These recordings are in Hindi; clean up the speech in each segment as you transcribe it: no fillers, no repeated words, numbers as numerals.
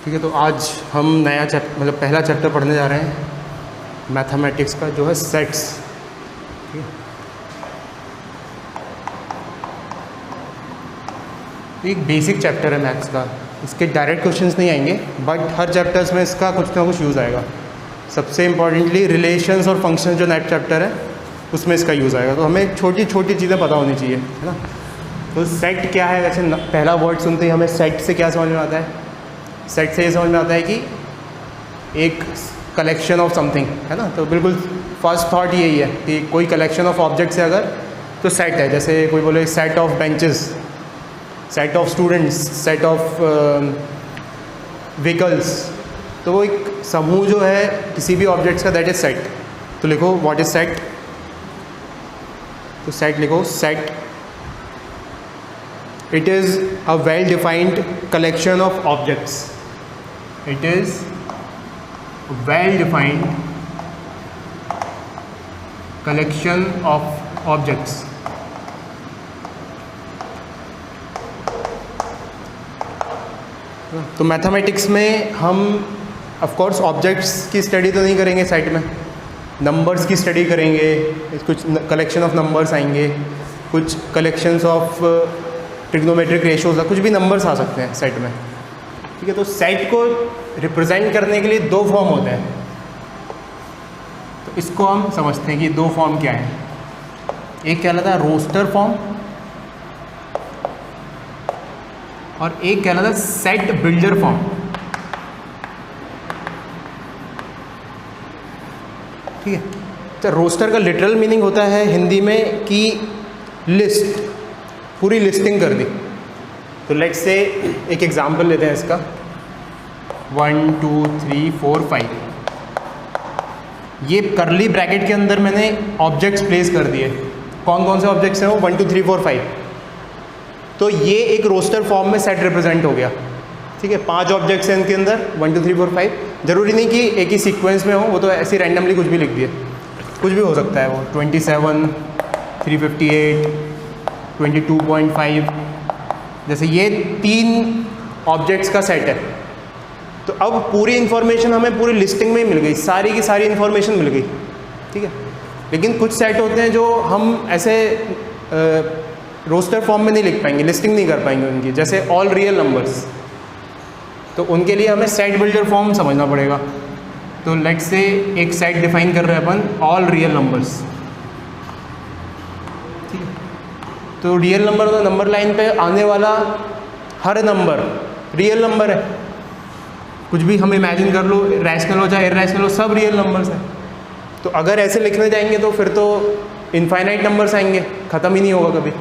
ठीक है, तो आज हम नया मतलब पहला चैप्टर पढ़ने जा रहे हैं मैथमेटिक्स का, जो है सेट्स। ठीक है, एक बेसिक चैप्टर है मैथ्स का। इसके डायरेक्ट क्वेश्चंस नहीं आएंगे, बट हर चैप्टर्स में इसका कुछ ना कुछ यूज़ आएगा। सबसे इम्पॉर्टेंटली रिलेशंस और फंक्शंस जो नेक्स्ट चैप्टर है उसमें इसका यूज़ आएगा। तो हमें छोटी छोटी चीज़ें पता होनी चाहिए, है ना। तो सेट क्या है, वैसे पहला वर्ड सुनते ही हमें सेट से क्या समझ में आता है? सेट से ये समझ में आता है कि एक कलेक्शन ऑफ समथिंग, है ना। तो बिल्कुल फर्स्ट थॉट यही है कि कोई कलेक्शन ऑफ ऑब्जेक्ट्स है अगर, तो सेट है। जैसे कोई बोले set of benches, set of students, set of vehicles, तो वो एक समूह जो है किसी भी ऑब्जेक्ट्स का, दैट इज सेट। तो लिखो व्हाट इज सेट। तो सेट लिखो, set it is a well defined collection of objects. It is a well-defined collection of objects. तो मैथमेटिक्स में हम ऑफ कोर्स ऑब्जेक्ट्स की स्टडी तो नहीं करेंगे, साइड में नंबर्स की स्टडी करेंगे। कुछ कलेक्शन ऑफ नंबर्स आएंगे, कुछ कलेक्शंस ऑफ ट्रिग्नोमेट्रिक रेशियोज, कुछ भी नंबर्स आ सकते हैं सेट में। ठीक है, तो सेट को रिप्रेजेंट करने के लिए दो फॉर्म होते हैं। तो इसको हम समझते हैं कि दो फॉर्म क्या है। एक कहलाता है रोस्टर फॉर्म और एक कहलाता है सेट बिल्डर फॉर्म। ठीक है, तो रोस्टर का लिटरल मीनिंग होता है हिंदी में कि लिस्ट, पूरी लिस्टिंग कर दी। तो लेट्स से एक एग्जाम्पल लेते हैं इसका, 1 2 3 4 5। ये करली ब्रैकेट के अंदर मैंने ऑब्जेक्ट्स प्लेस कर दिए। कौन कौन से ऑब्जेक्ट्स हैं वो? 1 2 3 4 5। तो ये एक रोस्टर फॉर्म में सेट रिप्रेजेंट हो गया। ठीक है, 5 ऑब्जेक्ट्स हैं इनके अंदर, 1 2 3 4 5। जरूरी नहीं कि एक ही सीक्वेंस में हो, वो तो ऐसे रैंडमली कुछ भी लिख दिए, कुछ भी हो सकता है वो। 27 358 22.5, जैसे ये 3 ऑब्जेक्ट्स का सेट है। तो अब पूरी इन्फॉर्मेशन हमें पूरी लिस्टिंग में ही मिल गई, सारी की सारी इन्फॉर्मेशन मिल गई। ठीक है, लेकिन कुछ सेट होते हैं जो हम ऐसे रोस्टर फॉर्म में नहीं लिख पाएंगे, लिस्टिंग नहीं कर पाएंगे उनकी, जैसे ऑल रियल नंबर्स। तो उनके लिए हमें सेट बिल्डर फॉर्म समझना पड़ेगा। तो लेट्स से एक सेट डिफाइन कर रहे हैं अपन, ऑल रियल नंबर्स। ठीक है, तो रियल नंबर तो नंबर लाइन पे आने वाला हर नंबर रियल नंबर है। कुछ भी हम इमेजिन कर लो, रैशनल हो चाहे इरैशनल हो, सब रियल नंबर्स हैं। तो अगर ऐसे लिखने जाएंगे तो फिर तो इनफाइनाइट नंबर्स आएंगे, ख़त्म ही नहीं होगा कभी।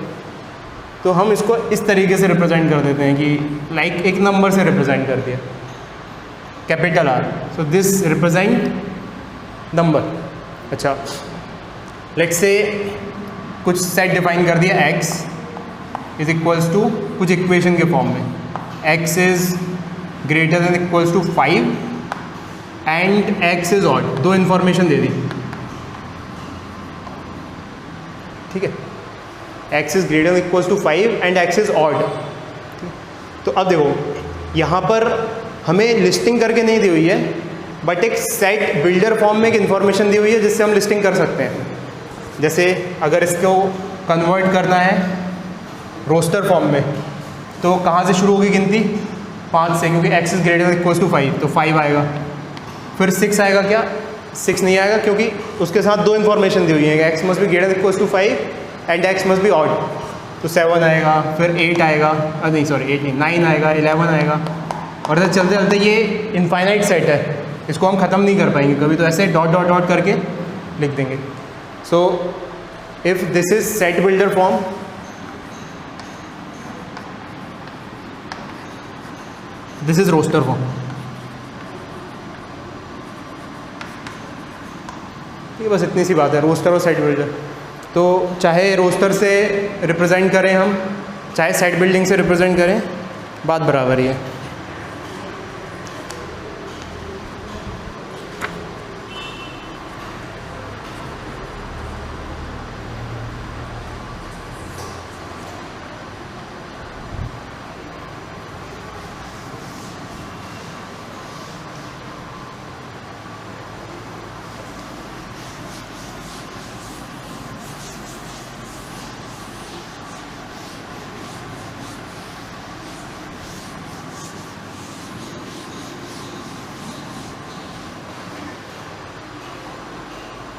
तो हम इसको इस तरीके से रिप्रेजेंट कर देते हैं कि लाइक एक नंबर से रिप्रेजेंट कर दिया, capital R। So this represent number. अच्छा, लेट्स से कुछ सेट डिफाइन कर दिया, x इज इक्वल्स टू कुछ इक्वेशन के फॉर्म में, x is greater than equals to 5 and x is odd. दो इन्फॉर्मेशन दे दी। ठीक है, x is greater than equals to 5 and x is odd. तो अब देखो, यहाँ पर हमें लिस्टिंग करके नहीं दी हुई है, बट एक सेट बिल्डर फॉर्म में एक इन्फॉर्मेशन दी हुई है जिससे हम लिस्टिंग कर सकते हैं। जैसे अगर इसको कन्वर्ट करना है रोस्टर फॉर्म में, तो कहाँ से शुरू होगी गिनती? 5 से, क्योंकि x is greater than equals to 5, तो 5 आएगा। फिर 6 आएगा क्या? 6 नहीं आएगा, क्योंकि उसके साथ दो इन्फॉर्मेशन दी हुई है, x must be greater than equals to 5 and x must be odd. तो 7 आएगा, फिर 8 आएगा, नहीं सॉरी 8 नहीं, 9 आएगा, 11 आएगा। और ऐसे चलते चलते ये इनफाइनाइट सेट है, इसको हम ख़त्म नहीं कर पाएंगे कभी। तो ऐसे डॉट डॉट डॉट करके लिख देंगे। So if this is set builder form, this is roster form। ये बस इतनी सी बात है, रोस्टर और सेट बिल्डर। तो चाहे रोस्टर से रिप्रेजेंट करें हम, चाहे सेट बिल्डिंग से रिप्रेजेंट करें, बात बराबर ही है।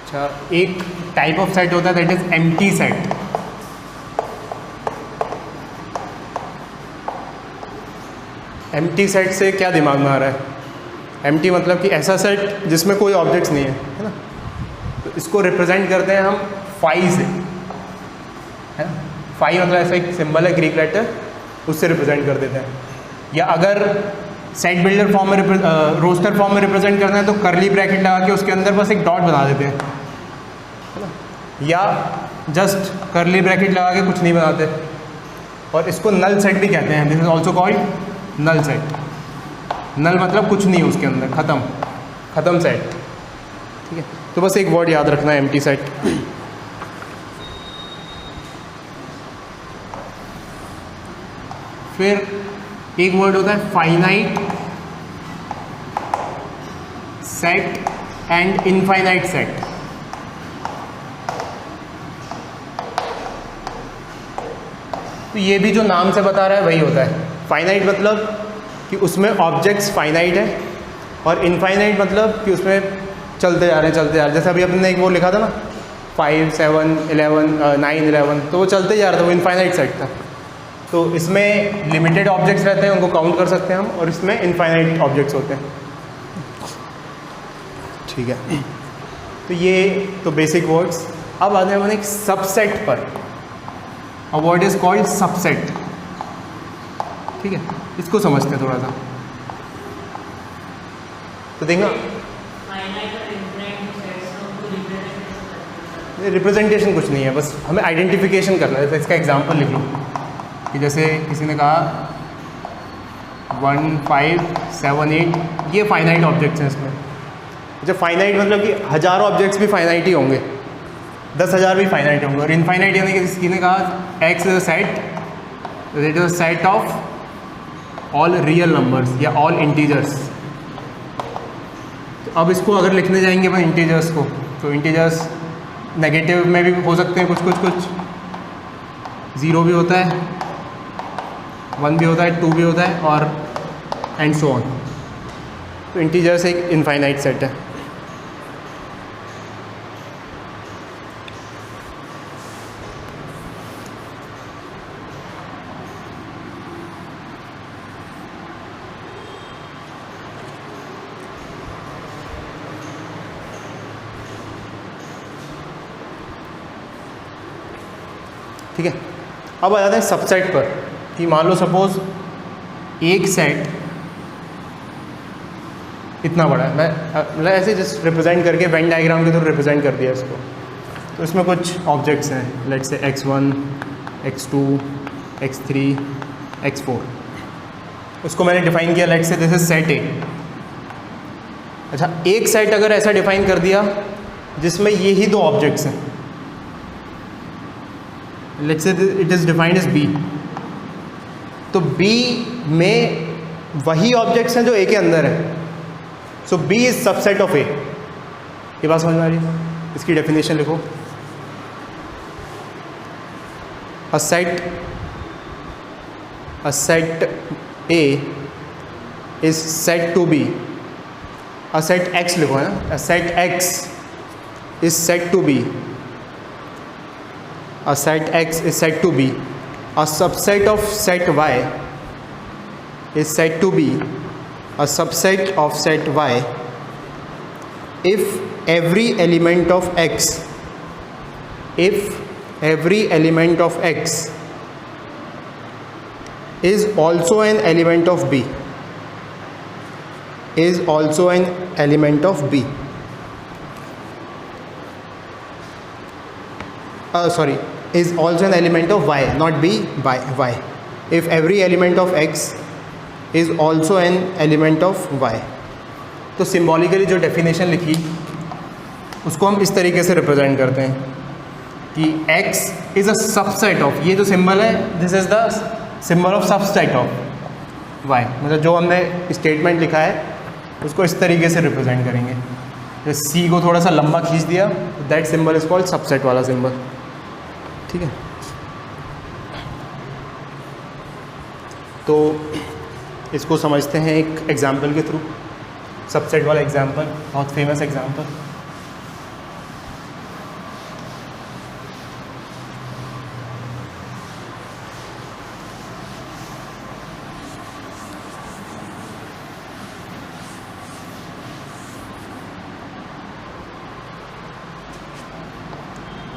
अच्छा, एक टाइप ऑफ सेट होता है that is empty set. Empty set से क्या दिमाग में आ रहा है? एम्प्टी मतलब कि ऐसा सेट जिसमें कोई ऑब्जेक्ट्स नहीं है ना। तो इसको रिप्रेजेंट करते हैं हम फाई से, है ना। फाई मतलब ऐसा एक सिंबल है ग्रीक लेटर, उससे रिप्रेजेंट कर देते हैं। या अगर सेट बिल्डर फॉर्म में रोस्टर फॉर्म में रिप्रेजेंट करना है तो करली ब्रैकेट लगा के उसके अंदर बस एक डॉट बना देते हैं, है ना। या जस्ट करली ब्रैकेट लगा के कुछ नहीं बनाते। और इसको नल सेट भी कहते हैं, this is also called null set. Null मतलब कुछ नहीं है उसके अंदर, ख़त्म सेट, ठीक है। तो बस एक वर्ड याद रखना है, एम्प्टी सेट। फिर एक वर्ड होता है finite set and infinite set. तो ये भी जो नाम से बता रहा है वही होता है। फाइनाइट मतलब कि उसमें ऑब्जेक्ट्स फाइनाइट है, और इनफाइनाइट मतलब कि उसमें चलते जा रहे हैं। जैसे अभी अपने एक वो लिखा था ना 5, 7, 11, 9, 11, तो वो चलते जा रहा था, वो इनफाइनाइट सेट था। तो इसमें लिमिटेड ऑब्जेक्ट्स रहते हैं, उनको काउंट कर सकते हैं हम, और इसमें इनफाइनाइट ऑब्जेक्ट्स होते हैं, ठीक है। तो ये तो बेसिक वर्ड्स। अब आते हैं एक सबसेट पर। A word is called subset, ठीक है। इसको समझते हैं थोड़ा सा। तो देखना, रिप्रेजेंटेशन कुछ नहीं है, बस हमें आइडेंटिफिकेशन करना है। जैसे इसका एग्जांपल लिख लो कि जैसे किसी ने कहा 1, 5, 7, 8, ये फाइनाइट ऑब्जेक्ट्स हैं इसमें। जब फाइनाइट मतलब कि हज़ारों ऑब्जेक्ट्स भी फाइनाइट ही होंगे, 10,000 भी फाइनाइट होंगे। और इनफाइनाइट यानी कि किसी ने कहा x is a set, that is a set of all real numbers या ऑल इंटीजर्स। तो अब इसको अगर लिखने जाएंगे अपन इंटीजर्स को, तो इंटीजर्स नेगेटिव में भी हो सकते हैं, कुछ 0 भी होता है, 1 भी होता है, 2 भी होता है, और एंड सो ऑन। तो इंटीजर्स एक इनफाइनाइट सेट है। ठीक है। अब आ जाते हैं सबसेट पर, कि मान लो सपोज एक सेट इतना बड़ा है, मैं मतलब ऐसे जस्ट रिप्रेजेंट करके वेन डायग्राम के थ्रू रिप्रेजेंट कर दिया इसको। तो इसमें कुछ ऑब्जेक्ट्स हैं, लेट्स से x1, x2, x3, x4। उसको मैंने डिफाइन किया, let's say this is set ए। अच्छा, एक सेट अगर ऐसा डिफाइन कर दिया जिसमें यही 2 ऑब्जेक्ट्स हैं, let's say it is defined as B, तो B में वही ऑब्जेक्ट्स हैं जो A के अंदर है। सो B is subset of A। ये बात समझ में आ रही है? इसकी डेफिनेशन लिखो। A set A is set to B। A set X लिखो, है ना। A set X is set to B। A set X is said to be a subset of set Y is said to be a subset of set Y if every element of X is also an element of B is also an element of B. Is also an element of Y, not B, by Y. If every element of X is also an element of Y. तो सिम्बॉलिकली जो डेफिनेशन लिखी उसको हम इस तरीके से रिप्रेजेंट करते हैं कि X is a subset of, ये जो सिंबल है this is the symbol of subset of Y। मतलब जो हमने स्टेटमेंट लिखा है उसको इस तरीके से रिप्रेजेंट करेंगे। तो C को थोड़ा सा लंबा खींच दिया, that symbol is called subset वाला सिंबल, ठीक है। तो इसको समझते हैं एक एग्जाम्पल के थ्रू, सबसेट वाला एग्जाम्पल, बहुत फेमस एग्जाम्पल।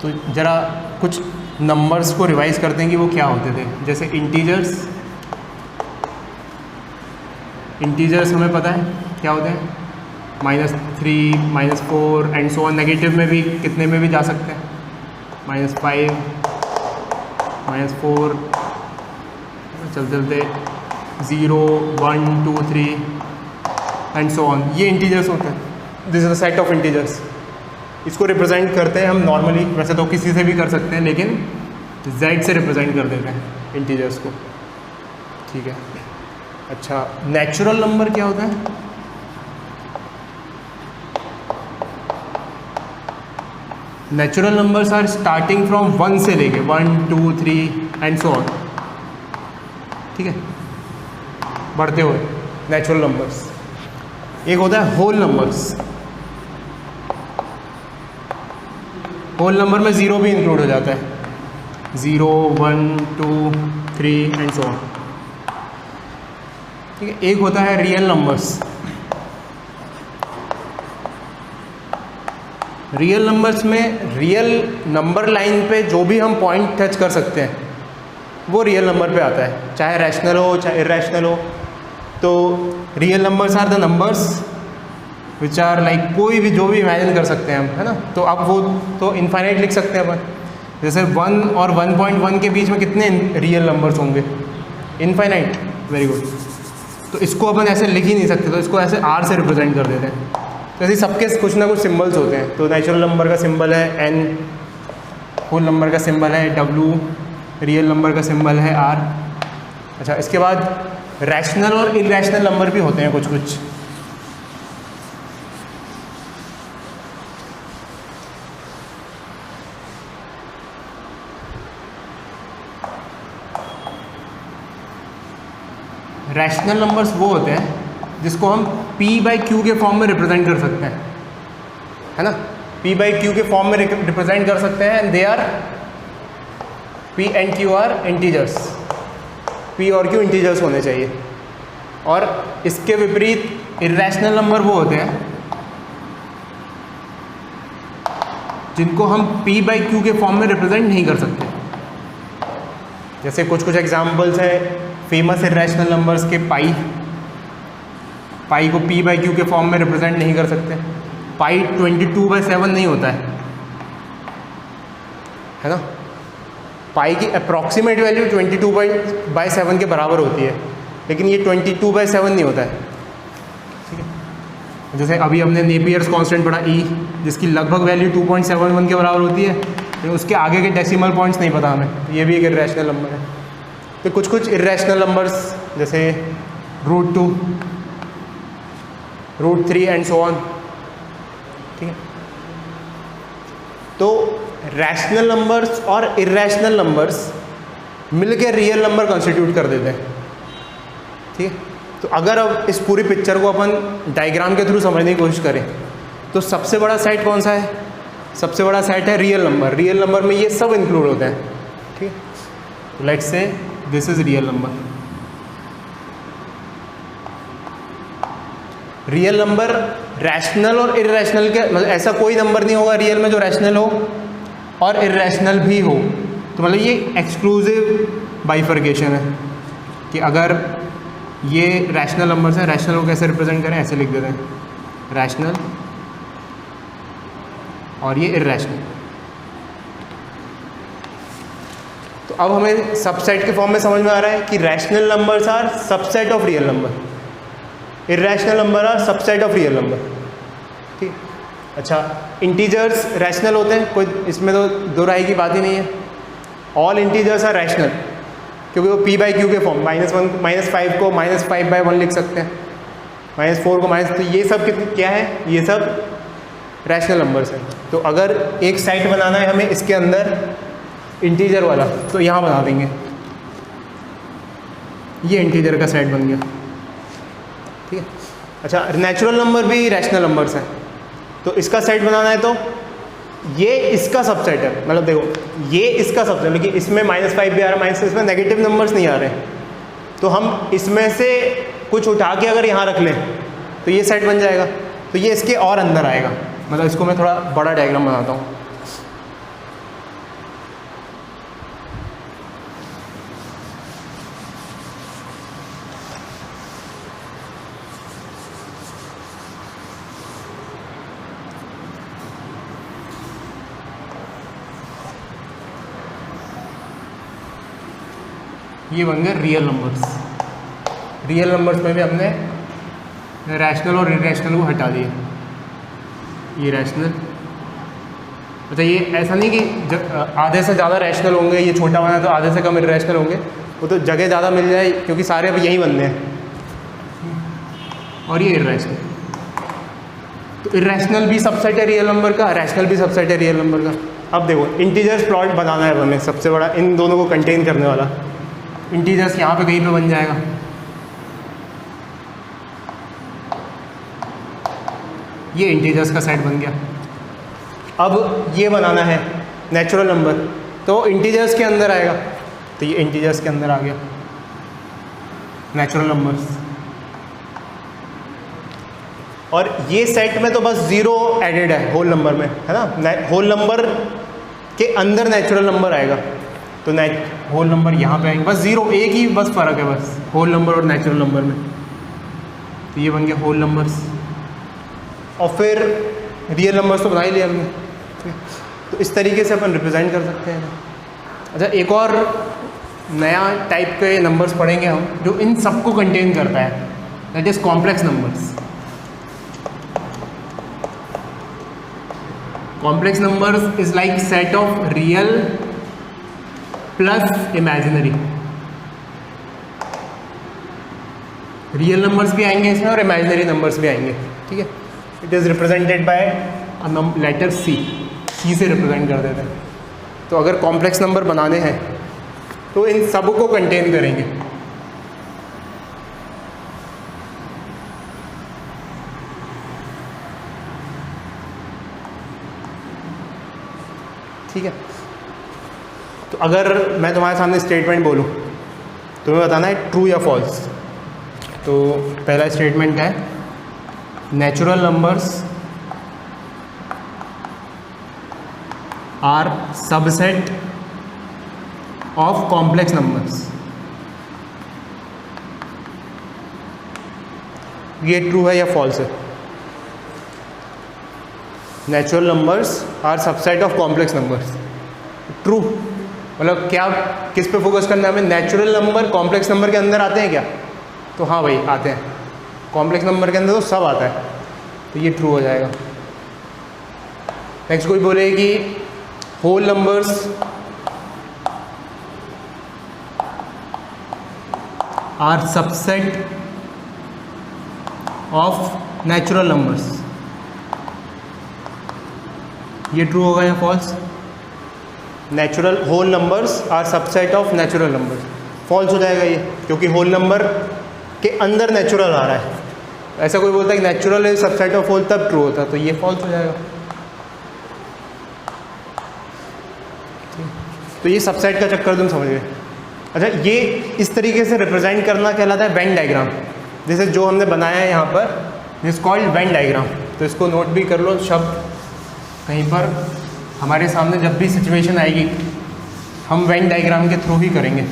तो ज़रा कुछ नंबर्स को रिवाइज करते हैं कि वो क्या होते थे। जैसे इंटीजर्स हमें पता है क्या होते हैं, -3, -4 एंड सो ऑन। नेगेटिव में भी कितने में भी जा सकते हैं, -5, -4, चलते 0, 1, 2, 3 एंड सो ऑन। ये इंटीजर्स होते हैं। This is a set of integers. इसको रिप्रेजेंट करते हैं हम नॉर्मली, वैसे तो किसी से भी कर सकते हैं, लेकिन z से रिप्रेजेंट कर देते हैं इंटीजर्स को, ठीक है। अच्छा, नेचुरल नंबर क्या होता है? Natural numbers are starting from 1 से लेके 1, 2, 3 एंड सो ऑन, ठीक है, बढ़ते हुए नेचुरल नंबर्स। एक होता है होल नंबर्स। होल नंबर में 0 भी इंक्लूड हो जाता है, 0, 1, 2, 3 एंड सो ऑन, ठीक है। एक होता है रियल नंबर्स। रियल नंबर्स में रियल नंबर लाइन पे जो भी हम पॉइंट टच कर सकते हैं वो रियल नंबर पे आता है, चाहे रैशनल हो चाहे इरेशनल हो। तो real numbers are the numbers which are like, कोई भी जो भी इमेजिन कर सकते हैं हम, है ना। तो अब वो तो इनफाइनाइट लिख सकते हैं अपन। जैसे 1 और 1.1 के बीच में कितने रियल नंबर्स होंगे? इनफाइनाइट। Very good. तो इसको अपन ऐसे लिख ही नहीं सकते, तो इसको ऐसे r से रिप्रेजेंट कर देते हैं। तो ऐसे सबके कुछ ना कुछ सिम्बल्स होते हैं। तो नेचुरल नंबर का सिंबल है n, होल नंबर का सिंबल है w, रियल नंबर का सिंबल है r। अच्छा, इसके बाद रैशनल और इरेशनल नंबर भी होते हैं कुछ कुछ। रैशनल नंबर्स वो होते हैं जिसको हम p/q के फॉर्म में रिप्रेजेंट कर सकते हैं, है ना। p/q के फॉर्म में रिप्रेजेंट कर सकते हैं, and they are p and q are integers. p और q इंटीजर्स होने चाहिए। और इसके विपरीत इरेशनल नंबर वो होते हैं जिनको हम p/q के फॉर्म में रिप्रेजेंट नहीं कर सकते। जैसे कुछ कुछ एग्जाम्पल्स है फेमस इरेशनल नंबर्स के। पाई को p/q के फॉर्म में रिप्रेजेंट नहीं कर सकते। पाई 22/7 नहीं होता है ना। पाई की अप्रॉक्सीमेट वैल्यू 22/7 के बराबर होती है, लेकिन ये 22/7 नहीं होता है, ठीक है। जैसे अभी हमने नेपियर्स कांस्टेंट पढ़ा E, जिसकी लगभग वैल्यू 2.71 के बराबर होती है, लेकिन उसके आगे के डेसिमल पॉइंट्स नहीं पता हमें, तो ये भी एक इरेशनल नंबर है। तो कुछ कुछ इरेशनल नंबर्स जैसे √2, √3 एंड सो ऑन, ठीक है। तो रैशनल नंबर्स और इरेशनल नंबर्स मिलकर रियल नंबर कॉन्स्टिट्यूट कर देते हैं, ठीक है। तो अगर अब इस पूरी पिक्चर को अपन डायग्राम के थ्रू समझने की कोशिश करें तो सबसे बड़ा सेट कौन सा है? सबसे बड़ा सेट है रियल नंबर। रियल नंबर में ये सब इंक्लूड होते हैं, ठीक है। Let's say this is real number. Real number rational और इरेशनल के, मतलब ऐसा कोई नंबर नहीं होगा रियल में जो रैशनल हो और इरेशनल भी हो। तो मतलब ये एक्सक्लूसिव बाइफर्केशन है कि अगर ये रैशनल नंबर्स हैं, रैशनल को कैसे रिप्रेजेंट करें, ऐसे लिख देते हैं रैशनल, और ये इरेशनल। तो अब हमें सबसेट के फॉर्म में समझ में आ रहा है कि rational numbers are subset of real number, irrational number are subset of real number, ठीक। अच्छा, इंटीजर्स रैशनल होते हैं, कोई इसमें तो दो राय की बात ही नहीं है। ऑल इंटीजर्स आर रैशनल, क्योंकि वो p/q के फॉर्म, -5 को -5/1 लिख सकते हैं, -4 को माइनस, तो ये सब क्या है? ये सब रैशनल नंबर्स हैं। तो अगर एक सेट बनाना है हमें इसके अंदर इंटीजर वाला, तो यहाँ बना देंगे, ये इंटीजर का सेट बन गया, ठीक है। अच्छा, नेचुरल नंबर भी रैशनल नंबर्स हैं, तो इसका सेट बनाना है तो ये इसका सबसेट है। मतलब देखो, ये इसका सबसेट, लेकिन इसमें -5 भी आ रहा है, इसमें नेगेटिव नंबर्स नहीं आ रहे हैं, तो हम इसमें से कुछ उठा के अगर यहाँ रख लें तो ये सेट बन जाएगा। तो ये इसके और अंदर आएगा। मतलब इसको मैं थोड़ा बड़ा डायग्राम बनाता हूँ। ये बन गए रियल नंबर्स। रियल नंबर्स में भी हमने रैशनल और इरेशनल को हटा दिया। ये रैशनल, अच्छा ये ऐसा नहीं कि आधे से ज़्यादा रैशनल होंगे, ये छोटा बना तो आधे से कम इरेशनल होंगे, वो तो जगह ज़्यादा मिल जाए क्योंकि सारे अब यहीं बनने हैं। और ये इरेशनल, तो इरेशनल भी सबसेट है रियल नंबर का, रैशनल भी सबसेट है रियल नंबर का। अब देखो इंटीजर्स प्लॉट बनाना है हमें, सबसे बड़ा इन दोनों को कंटेन करने वाला इंटीजर्स यहाँ पे कहीं पे बन जाएगा। ये इंटीजर्स का सेट बन गया। अब ये बनाना है नेचुरल नंबर, तो इंटीजर्स के अंदर आएगा, तो ये इंटीजर्स के अंदर आ गया नेचुरल नंबर्स। और ये सेट में तो बस ज़ीरो एडेड है होल नंबर में, है ना। होल नंबर के अंदर नेचुरल नंबर आएगा, तो होल नंबर यहाँ पे आएंगे, बस ज़ीरो, एक ही बस फ़र्क है बस होल नंबर और नेचुरल नंबर में। तो ये बन गया होल नंबर्स। और फिर रियल नंबर्स तो बना ही लिया हमने, तो इस तरीके से अपन रिप्रेजेंट कर सकते हैं। अच्छा एक और नया टाइप के नंबर्स पढ़ेंगे हम जो इन सबको कंटेन करता है, that is complex numbers. Complex numbers is like set of real plus imaginary. Real numbers भी आएंगे इसमें और इमेजिनरी नंबर्स भी आएंगे, ठीक है। It is represented by letter C, C से रिप्रेजेंट कर देते हैं। तो अगर कॉम्प्लेक्स नंबर बनाने हैं तो इन सब को कंटेन करेंगे। ठीक है, तो अगर मैं तुम्हारे सामने स्टेटमेंट बोलूँ तुम्हें बताना है ट्रू या फॉल्स। तो पहला स्टेटमेंट है natural numbers are subset of complex numbers. ये ट्रू है या फॉल्स है? Natural numbers are subset of complex numbers, true. मतलब क्या, किस पे फोकस करना है हमें? नेचुरल नंबर कॉम्प्लेक्स नंबर के अंदर आते हैं क्या? तो हाँ भाई आते हैं, कॉम्प्लेक्स नंबर के अंदर तो सब आता है, तो ये ट्रू हो जाएगा। नेक्स्ट कोई बोले कि whole numbers are subset of natural numbers, ये ट्रू होगा या false? Natural whole numbers are subset of natural numbers, false हो जाएगा ये, क्योंकि होल नंबर के अंदर नेचुरल आ रहा है। ऐसा कोई बोलता है कि नेचुरल है सबसेट ऑफ होल, तब ट्रू होता है, तो ये फॉल्स हो जाएगा। तो ये सबसेट का चक्कर तुम समझ गए। अच्छा ये इस तरीके से रिप्रेजेंट करना कहलाता है वेन डायग्राम। जैसे जो हमने बनाया है यहाँ पर, दिस कॉल्ड वेन डायग्राम। तो इसको नोट भी कर लो, शब्द कहीं पर हमारे सामने जब भी सिचुएशन आएगी हम वेन डायग्राम के थ्रू ही करेंगे।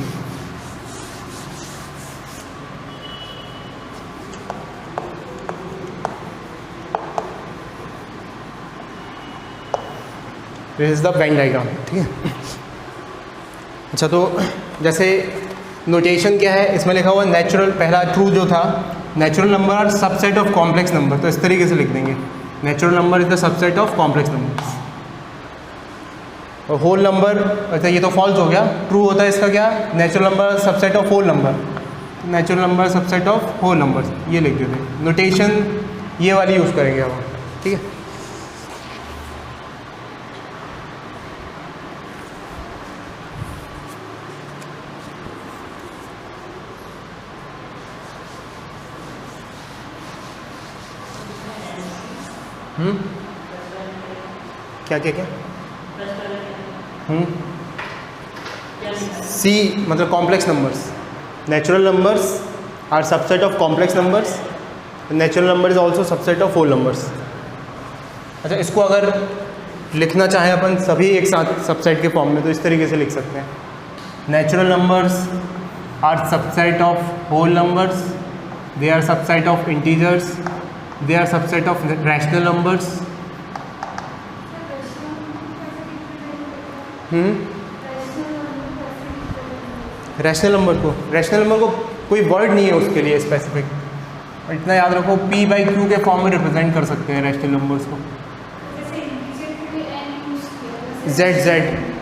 This is the Venn diagram, ठीक है। अच्छा तो जैसे नोटेशन क्या है, इसमें लिखा हुआ नेचुरल, पहला ट्रू जो था, natural number are subset of complex number, तो इस तरीके से लिख देंगे natural number is the subset of complex number. और होल नंबर, अच्छा ये तो फॉल्स हो गया, ट्रू होता है इसका क्या, natural number subset of whole number, natural number subset of whole number, ये लिख देते हैं। नोटेशन ये वाली यूज़ करेंगे अब, ठीक है। क्या क्या क्या सी मतलब complex numbers, natural numbers are subset of complex numbers, natural number is also subset of whole numbers. अच्छा इसको अगर लिखना चाहें अपन सभी एक साथ सबसेट के फॉर्म में, तो इस तरीके से लिख सकते हैं, natural numbers are subset of whole numbers, they are subset of integers, they are subset of rational numbers। Rational number को कोई वर्ड नहीं है उसके लिए स्पेसिफिक, इतना याद रखो p/q के फॉर्म में रिप्रेजेंट कर सकते हैं रैशनल नंबर्स को। z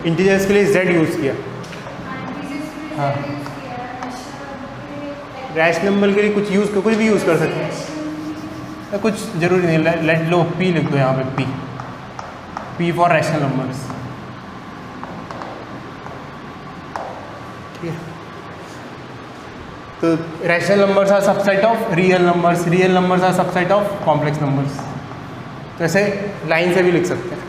इंटीजर्स के लिए z यूज़ किया। हाँ, रैशनल नंबर के लिए कुछ भी यूज़ कर सकते हैं, कुछ ज़रूरी नहीं। लेट लो p लिख दो यहाँ पे, p फॉर रैशनल नंबर्स। ठीक है, तो rational numbers are subset of real numbers are subset of complex numbers. तो ऐसे लाइन से भी लिख सकते हैं।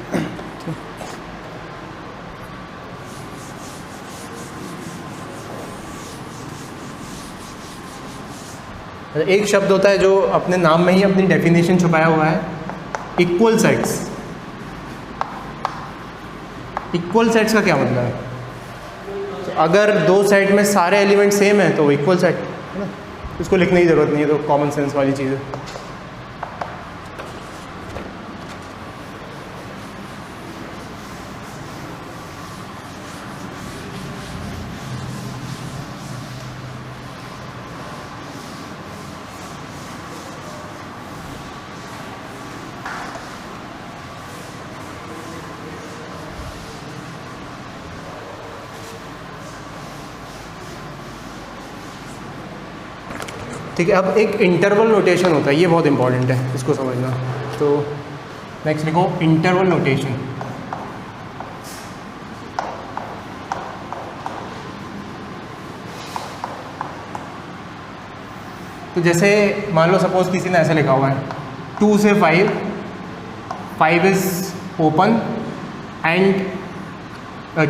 एक शब्द होता है जो अपने नाम में ही अपनी डेफिनेशन छुपाया हुआ है, इक्वल सेट्स। इक्वल सेट्स का क्या मतलब है? तो अगर दो सेट में सारे एलिमेंट सेम है तो वो इक्वल सेट है ना, उसको लिखने की ज़रूरत नहीं है, तो कॉमन सेंस वाली चीज़ है। ठीक है, अब एक इंटरवल नोटेशन होता है, ये बहुत इंपॉर्टेंट है, इसको समझना। तो नेक्स्ट लिखो इंटरवल नोटेशन। तो जैसे मान लो सपोज किसी ने ऐसे लिखा हुआ है 2 से 5 is open and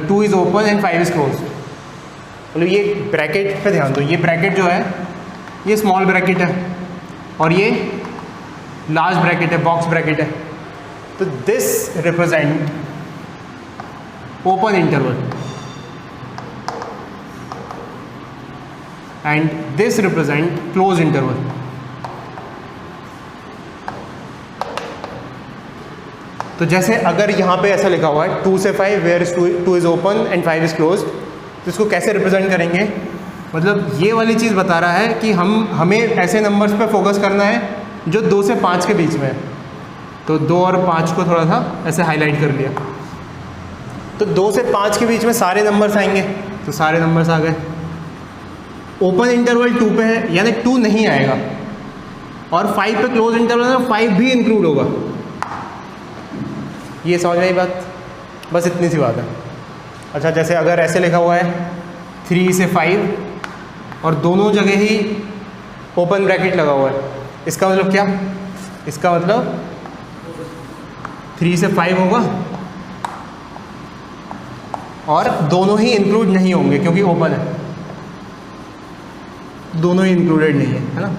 2 is open and 5 is close. मतलब ये ब्रैकेट पे ध्यान दो, ये ब्रैकेट जो है ये स्मॉल ब्रैकेट है और ये लार्ज ब्रैकेट है, बॉक्स ब्रैकेट है। तो this represent open interval and this represent close interval. तो जैसे अगर यहाँ पे ऐसा लिखा हुआ है 2 से 5 where 2 is open and 5 is close, तो इसको कैसे रिप्रेजेंट करेंगे? मतलब ये वाली चीज़ बता रहा है कि हमें ऐसे नंबर्स पे फोकस करना है जो 2 से 5 के बीच में है। तो 2 और 5 को थोड़ा सा ऐसे हाईलाइट कर लिया। तो 2 से 5 के बीच में सारे नंबर्स आएंगे, तो सारे नंबर्स आ गए। ओपन इंटरवल 2 पे है, यानी 2 नहीं आएगा, और 5 पे क्लोज इंटरवल है, 5 भी इंक्लूड होगा। ये समझ में आई बात? बस इतनी सी बात है। अच्छा, जैसे अगर ऐसे लिखा हुआ है 3 से 5 और दोनों जगह ही ओपन ब्रैकेट लगा हुआ है, इसका मतलब क्या? इसका मतलब 3 से 5 होगा और दोनों ही इंक्लूड नहीं होंगे क्योंकि ओपन है। दोनों ही इंक्लूडेड नहीं है ना?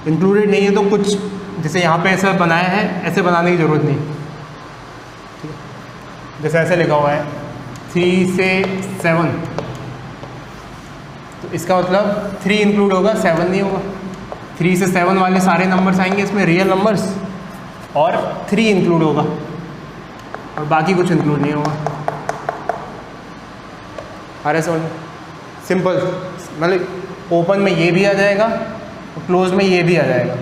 इंक्लूडेड नहीं है तो कुछ जैसे यहाँ पे ऐसा बनाया है, ऐसे बनाने की ज़रूरत नहीं। ठीक है, जैसे ऐसे लिखा हुआ है 3 से 7, तो इसका मतलब 3 इंक्लूड होगा, 7 नहीं होगा। 3 से 7 वाले सारे नंबर्स आएंगे इसमें, रियल नंबर्स, और 3 इंक्लूड होगा और बाकी कुछ इंक्लूड नहीं होगा। अरे समझ, सिंपल। मतलब ओपन में ये भी आ जाएगा और क्लोज में ये भी आ जाएगा।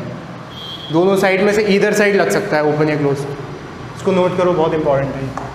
दोनों साइड में से ईदर साइड लग सकता है, ओपन या क्लोज। इसको नोट करो, बहुत इंपॉर्टेंट है।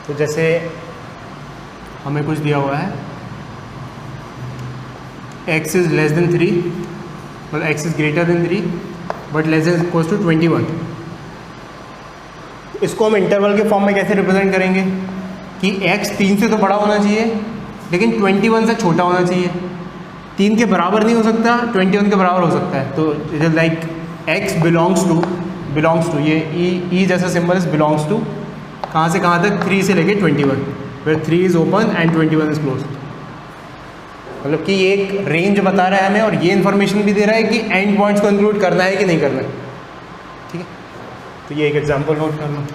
तो जैसे हमें कुछ दिया हुआ है x इज़ लेस देन 3, मतलब x is greater than 3 but less than equals to 21। इसको हम इंटरवल के फॉर्म में कैसे रिप्रेजेंट करेंगे कि x 3 से तो बड़ा होना चाहिए लेकिन 21 से छोटा होना चाहिए। 3 के बराबर नहीं हो सकता, 21 के बराबर हो सकता है। तो it is like x belongs to ये ई जैसा सिंबल इज बिलोंग्स टू कहाँ से कहाँ तक, 3 से लेके 21, where 3 is open and 21 is close. मतलब कि ये एक रेंज बता रहा है हमें और ये इन्फॉर्मेशन भी दे रहा है कि एंड पॉइंट्स को इंक्लूड करना है कि नहीं करना है। ठीक है, तो ये एक एग्जांपल नोट कर लो।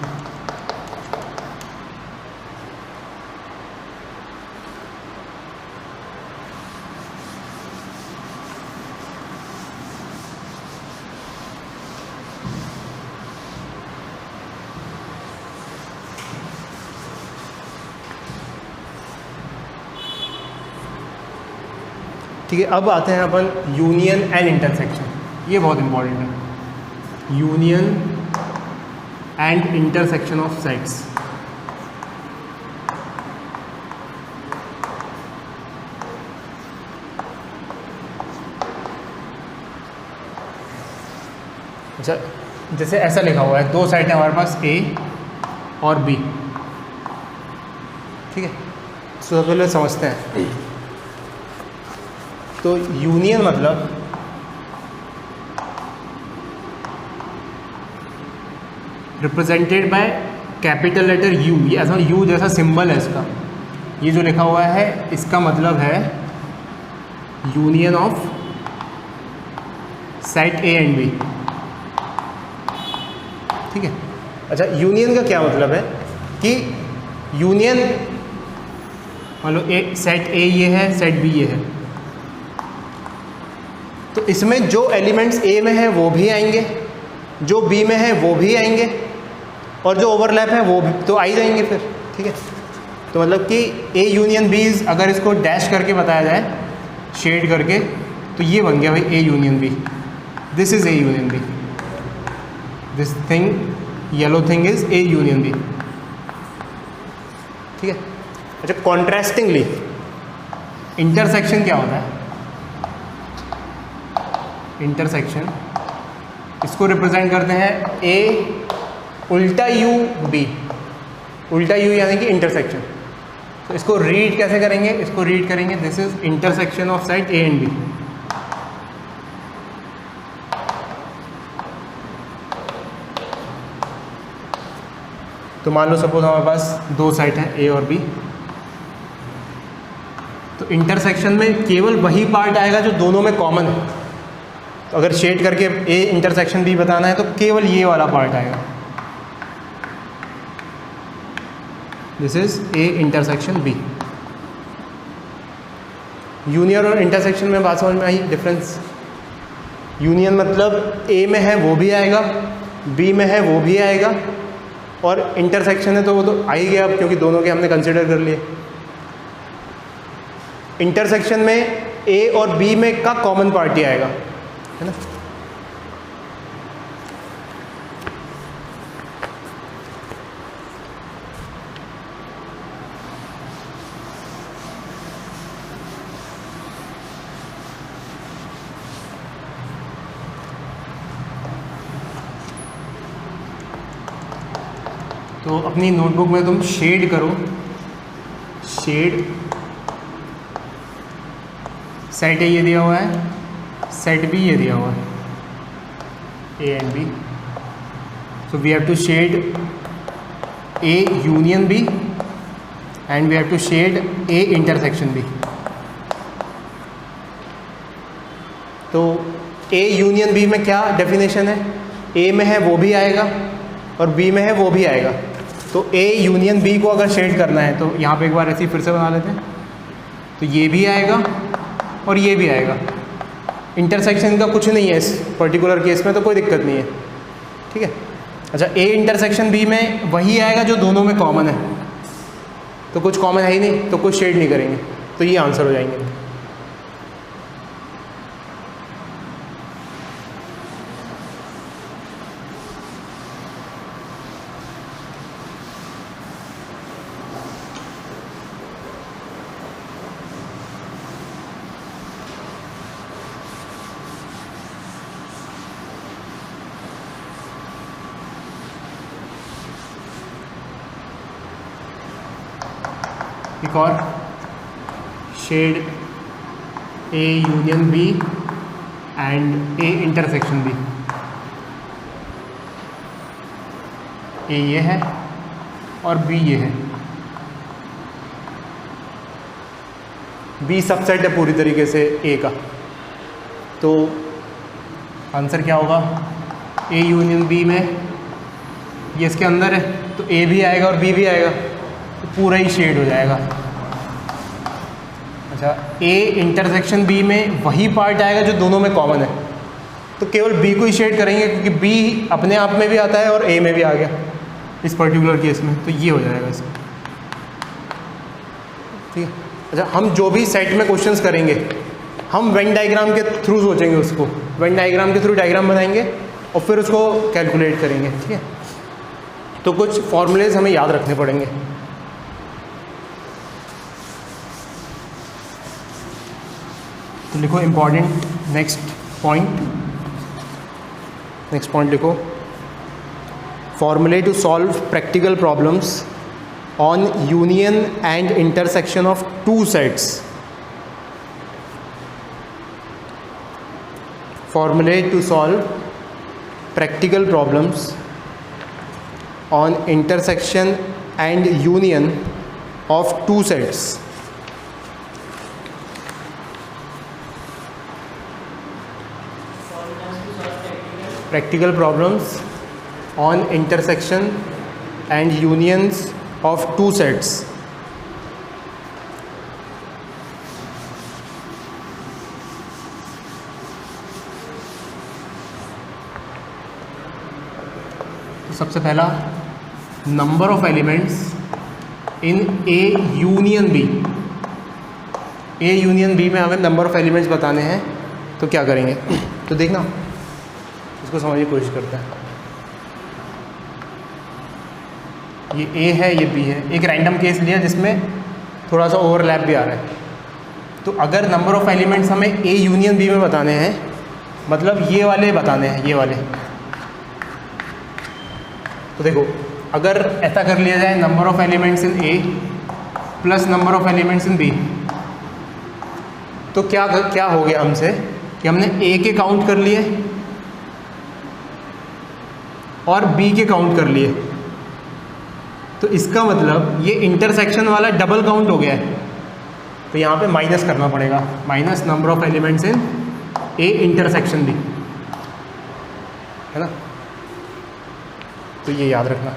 ठीक है, अब आते हैं अपन यूनियन एंड इंटरसेक्शन। ये बहुत इंपॉर्टेंट है, union and intersection of sets. अच्छा, जैसे ऐसा लिखा हुआ है, दो सेट है हमारे पास A और B। ठीक है, सबसे पहले समझते हैं। तो यूनियन मतलब represented by capital letter U। ये ऐसा U जैसा सिंबल है इसका, ये जो लिखा हुआ है इसका मतलब है union of set A and B। ठीक है, अच्छा यूनियन का क्या मतलब है कि यूनियन मान लो सेट A ये है, सेट B ये है, तो इसमें जो एलिमेंट्स A में है वो भी आएंगे, जो B में है वो भी आएंगे, और जो ओवरलैप है वो भी तो आ ही जाएंगे फिर। ठीक है, तो मतलब कि A यूनियन B, अगर इसको डैश करके बताया जाए, शेड करके, तो ये बन गया भाई A union B। This is A union B, this thing yellow thing is A union B। ठीक है, अच्छा कॉन्ट्रास्टिंगली इंटरसेक्शन क्या होता है? इंटरसेक्शन इसको रिप्रेजेंट करते हैं A उल्टा U B, उल्टा U यानी कि इंटरसेक्शन। तो इसको रीड कैसे करेंगे? इसको रीड करेंगे this is intersection of side A and B। तो मान लो सपोज हमारे पास दो साइड हैं A और B, तो इंटरसेक्शन में केवल वही पार्ट आएगा जो दोनों में कॉमन है। तो अगर शेड करके A इंटरसेक्शन B बताना है तो केवल ये वाला पार्ट आएगा, this is A intersection B। Union और इंटरसेक्शन में बात समझ में आई डिफरेंस? यूनियन मतलब A में है वो भी आएगा, B में है वो भी आएगा, और इंटरसेक्शन है तो वो तो आ ही गया अब, क्योंकि दोनों के हमने कंसिडर कर लिए। इंटरसेक्शन में A और B में का कॉमन पार्ट ही आएगा, है ना। तो अपनी नोटबुक में तुम शेड करो, शेड सेट A ये दिया हुआ है, सेट B ये दिया हुआ है, A and B। So we have to shade A union B and we have to shade A intersection B। तो A यूनियन B में क्या डेफिनेशन है? A में है वो भी आएगा और B में है वो भी आएगा। तो A यूनियन B को अगर शेड करना है तो यहाँ पे एक बार ऐसे ही फिर से बना लेते हैं, तो ये भी आएगा और ये भी आएगा। इंटरसेक्शन का कुछ नहीं है इस पर्टिकुलर केस में, तो कोई दिक्कत नहीं है। ठीक है, अच्छा A इंटरसेक्शन B में वही आएगा जो दोनों में कॉमन है, तो कुछ कॉमन है ही नहीं, तो कुछ शेड नहीं करेंगे, तो ये आंसर हो जाएंगे। एक और shade A union B and A intersection B. A ये है और बी ये है। बी सबसेट है पूरी तरीके से ए का, तो आंसर क्या होगा? ए यूनियन बी में ये इसके अंदर है तो ए भी आएगा और बी भी आएगा, तो पूरा ही शेड हो जाएगा। अच्छा, ए इंटरसेक्शन बी में वही पार्ट आएगा जो दोनों में कॉमन है, तो केवल बी को ही शेड करेंगे क्योंकि बी अपने आप में भी आता है और ए में भी आ गया इस पर्टिकुलर केस में, तो ये हो जाएगा इसमें। ठीक है। अच्छा, हम जो भी सेट में क्वेश्चंस करेंगे हम वेन डायग्राम के थ्रू सोचेंगे, उसको वेन डायग्राम के थ्रू डायग्राम बनाएंगे और फिर उसको कैलकुलेट करेंगे। ठीक है, तो कुछ फॉर्मूलेज हमें याद रखने पड़ेंगे। तो लिखो इम्पॉर्टेंट नेक्स्ट पॉइंट लिखो, formulae to solve practical problems on union and intersection of two sets. Formulae to solve practical problems on intersection and union of two sets। Practical problems on intersection and unions of two sets। तो सबसे पहला number of elements in A union B. A union B में हमें नंबर ऑफ एलिमेंट्स बताने हैं, तो क्या करेंगे? तो देखना, इसको समझने की कोशिश करते हैं। ये ए है, ये बी है, एक रैंडम केस लिया जिसमें थोड़ा सा ओवरलैप भी आ रहा है। तो अगर नंबर ऑफ एलिमेंट्स हमें ए यूनियन बी में बताने हैं, मतलब ये वाले बताने हैं, ये वाले। तो देखो, अगर ऐसा कर लिया जाए number of elements in A plus number of elements in B, तो क्या हो गया हमसे कि हमने ए के काउंट कर लिए और बी के काउंट कर लिए। तो इसका मतलब ये इंटरसेक्शन वाला डबल काउंट हो गया है, तो यहाँ पे माइनस करना पड़ेगा, minus number of elements in A intersection B, है ना? तो ये याद रखना।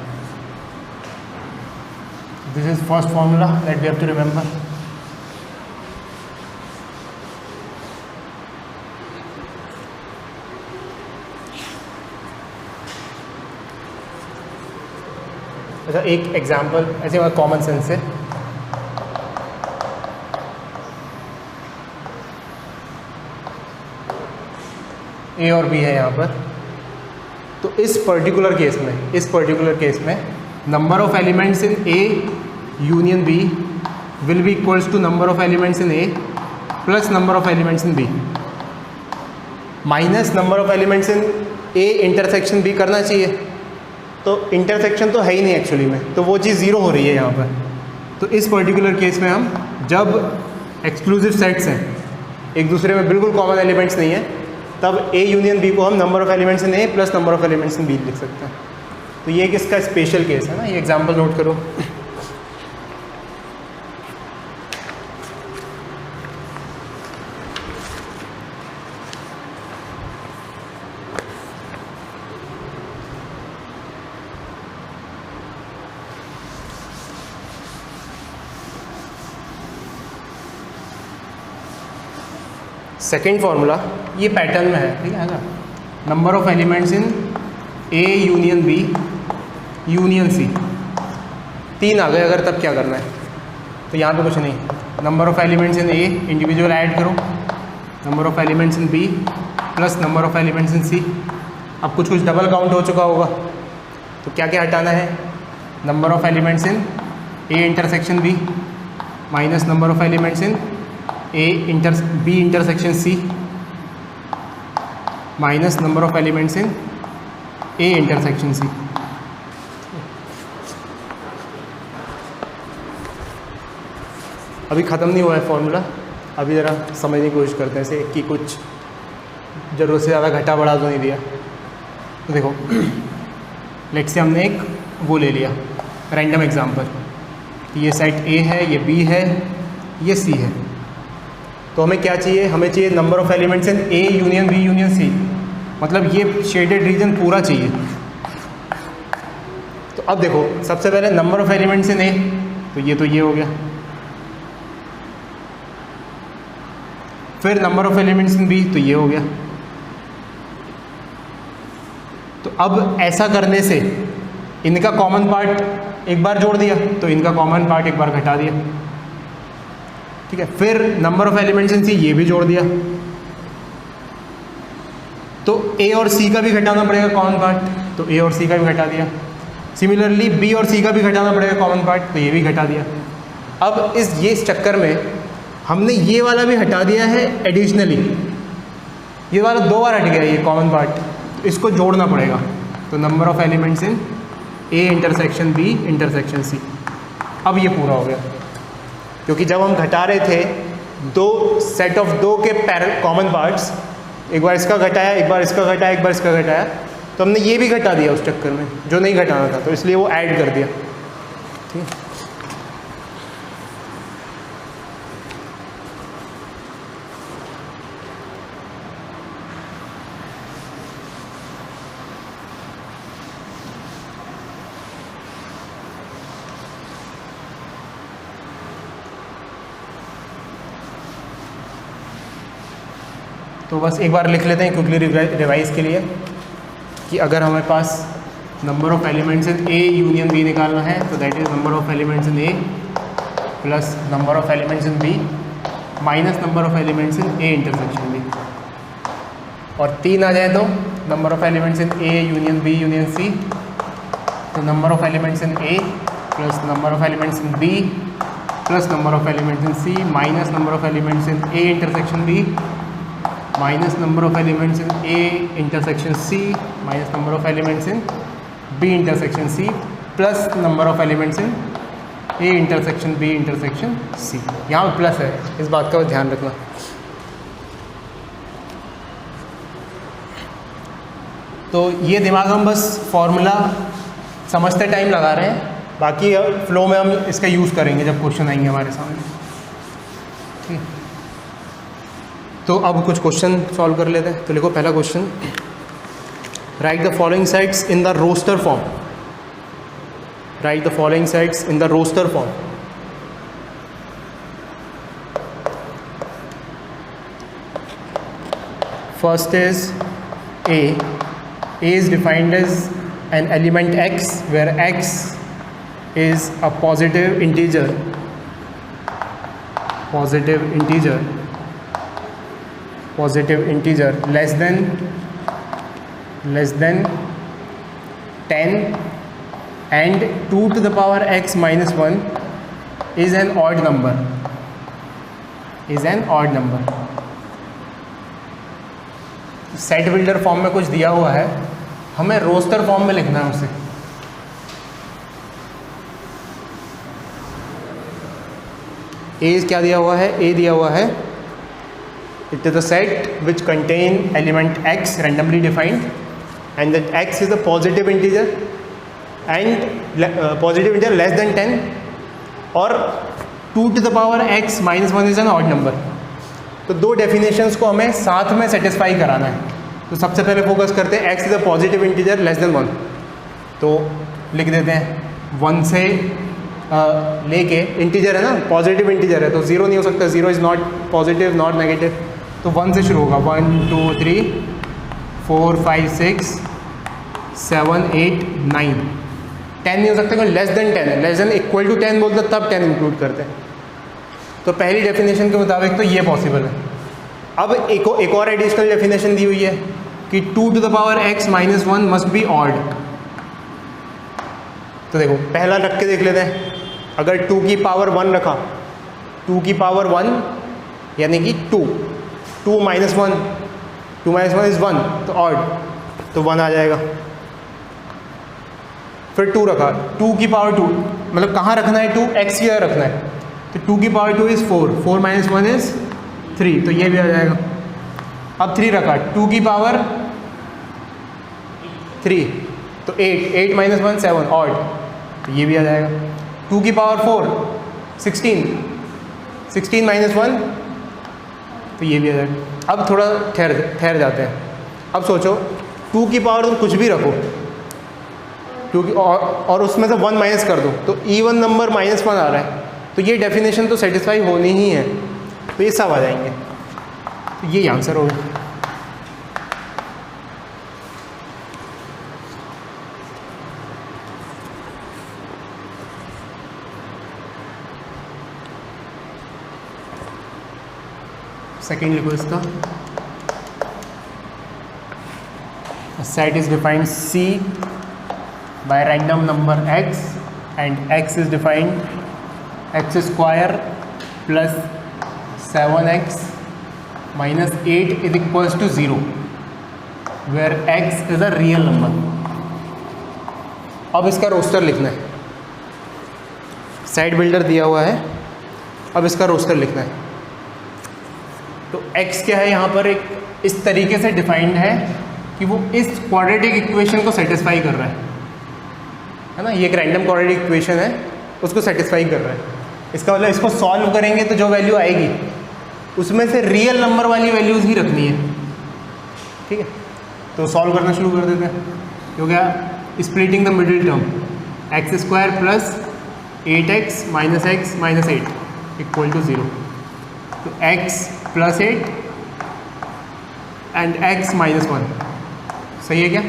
This is first formula that we have to remember. अच्छा, एक एग्जाम्पल ऐसे कॉमन सेंस से, ए और बी है यहाँ पर, तो इस पर्टिकुलर केस में number of elements in A union B will be equals to number of elements in A plus number of elements in B minus number of elements in A intersection B करना चाहिए। तो इंटरसेक्शन तो है ही नहीं एक्चुअली में, तो वो चीज़ ज़ीरो हो रही है यहाँ पर। तो इस पर्टिकुलर केस में हम जब एक्सक्लूसिव सेट्स हैं, एक दूसरे में बिल्कुल कॉमन एलिमेंट्स नहीं है, तब ए यूनियन बी को हम number of elements in A plus number of elements in B लिख सकते हैं। तो ये एक इसका स्पेशल केस है ना, ये एग्जांपल नोट करो। सेकेंड फॉर्मूला ये पैटर्न में है, ठीक है ना? Number of elements in A union B union C, 3 आ गए अगर, तब क्या करना है? तो यहाँ पे कुछ नहीं, number of elements in A individual add करो, number of elements in B plus number of elements in C. अब कुछ डबल काउंट हो चुका होगा, तो क्या क्या हटाना है? Number of elements in A intersection B minus number of elements in B intersection C minus number of elements in A intersection C. अभी ख़त्म नहीं हुआ है फॉर्मूला, अभी ज़रा समझने की कोशिश करते हैं इसे कि कुछ ज़रूरत से ज़्यादा घटा बढ़ा तो नहीं दिया। तो देखो लेट से हमने एक वो ले लिया रैंडम एग्जांपल, ये सेट ए है, ये बी है, ये सी है। तो हमें क्या चाहिए, हमें चाहिए number of elements in A union B union C, मतलब ये शेडेड रीजन पूरा चाहिए। तो अब देखो सबसे पहले number of elements in A, तो ये हो गया। फिर number of elements in B, तो ये हो गया। तो अब ऐसा करने से इनका कॉमन पार्ट एक बार जोड़ दिया, तो इनका कॉमन पार्ट एक बार घटा दिया, ठीक है। फिर नंबर ऑफ़ एलिमेंट्स इन सी, ये भी जोड़ दिया, तो ए और सी का भी घटाना पड़ेगा कॉमन पार्ट, तो ए और सी का भी घटा दिया। सिमिलरली बी और सी का भी घटाना पड़ेगा कॉमन पार्ट, तो ये भी घटा दिया। अब इस चक्कर में हमने ये वाला भी हटा दिया है एडिशनली, ये वाला 2 बार हट गया ये कॉमन पार्ट, तो इसको जोड़ना पड़ेगा। तो number of elements in A intersection B intersection C, अब ये पूरा हो गया। क्योंकि जब हम घटा रहे थे 2 सेट ऑफ 2 के कॉमन पार्ट्स, एक बार इसका घटाया, एक बार इसका घटाया, एक बार इसका घटाया, तो हमने ये भी घटा दिया उस चक्कर में जो नहीं घटाना था, तो इसलिए वो ऐड कर दिया, ठीक है। तो बस एक बार लिख लेते हैं क्विकली रिवाइज के लिए कि अगर हमारे पास number of elements in A union B निकालना है, तो that is number of elements in A plus number of elements in B minus number of elements in A intersection B, और 3 आ जाए तो number of elements in A union B union C, तो number of elements in A plus number of elements in B plus number of elements in C minus number of elements in A intersection B minus number of elements in A intersection C minus number of elements in B intersection C plus number of elements in A intersection B intersection C. यहाँ पर प्लस है, इस बात का ध्यान रखना। तो ये दिमाग हम बस फॉर्मूला समझते टाइम लगा रहे हैं, बाकी फ्लो में हम इसका यूज़ करेंगे जब क्वेश्चन आएंगे हमारे सामने, ठीक। तो अब कुछ क्वेश्चन सॉल्व कर लेते हैं। तो लिखो पहला question, write the following sets in the roster form, write the following sets in the roster form. First is A. A is defined as an element X where X is a positive integer less than 10 and 2 to the power x minus 1 is an odd number, set builder form में कुछ दिया हुआ है, हमें रोस्टर फॉर्म में लिखना है उसे। ए क्या दिया हुआ है, ए दिया हुआ है it is a set which contain element x randomly defined and that x is a positive integer and positive integer less than 10 or 2 to the power x minus 1 is an odd number। तो 2 डेफिनेशंस को हमें साथ में सेटिस्फाई कराना है। तो सबसे पहले फोकस करते हैं x is a positive integer less than 1, तो लिख देते हैं 1 से लेके, इंटीजर है ना, पॉजिटिव इंटीजर है तो 0 नहीं हो सकता, 0 is not positive not negative, तो 1 से शुरू होगा, 1 2 3 4 5 6 7 8 9 10 नहीं हो सकता क्योंकि लेस देन 10 है, लेस देन इक्वल टू 10 बोलते तब 10 इंक्लूड करते हैं। तो पहली डेफिनेशन के मुताबिक तो ये पॉसिबल है। अब एक और एडिशनल डेफिनेशन दी हुई है कि 2 to the power x minus 1 must be odd. तो देखो पहला रख के देख लेते हैं, अगर 2 की पावर 1 रखा, 2 की पावर 1 यानी कि 2 माइनस 1, 2 माइनस 1 इज़ 1 तो ऑड, तो 1 आ जाएगा। फिर 2 रखा, 2 की पावर 2 मतलब कहाँ रखना है 2, x की जगह रखना है, तो 2 की पावर 2 इज़ 4, 4 माइनस 1 इज़ 3, तो ये भी आ जाएगा। अब 3 रखा, 2 की पावर 3 तो 8, 8 माइनस 1 7 ऑड, तो ये भी आ जाएगा। 2 की पावर 4 16, 16 माइनस 1, तो ये भी आ जाएगा। अब थोड़ा ठहर जाते हैं। अब सोचो 2 की पावर तुम कुछ भी रखो, 2 की और उसमें से 1 माइनस कर दो, तो इवन नंबर -1 आ रहा है, तो ये डेफिनेशन तो सेटिस्फाई होनी ही है, तो ये सब आ जाएंगे। तो यही आंसर होगा। सेकेंड लिखो इसका, set is defined C by random number x and x is defined x square plus 7x minus 8 is equals to 0 where x is a real number। अब इसका रोस्टर लिखना है, सेट बिल्डर दिया हुआ है, अब इसका रोस्टर लिखना है। तो x क्या है यहाँ पर, एक इस तरीके से डिफाइंड है कि वो इस क्वाड्रेटिक इक्वेशन को सेटिस्फाई कर रहा है ना। ये एक रैंडम क्वाड्रेटिक इक्वेशन है, उसको सेटिस्फाई कर रहा है। इसका मतलब इसको सॉल्व करेंगे तो जो वैल्यू आएगी उसमें से रियल नंबर वाली वैल्यूज़ ही रखनी है, ठीक है। तो सॉल्व करना शुरू कर देते हैं। हो गया splitting the middle term, x square plus 8x minus x minus 8 equal to 0। तो x plus 8 and x minus 1, सही है क्या?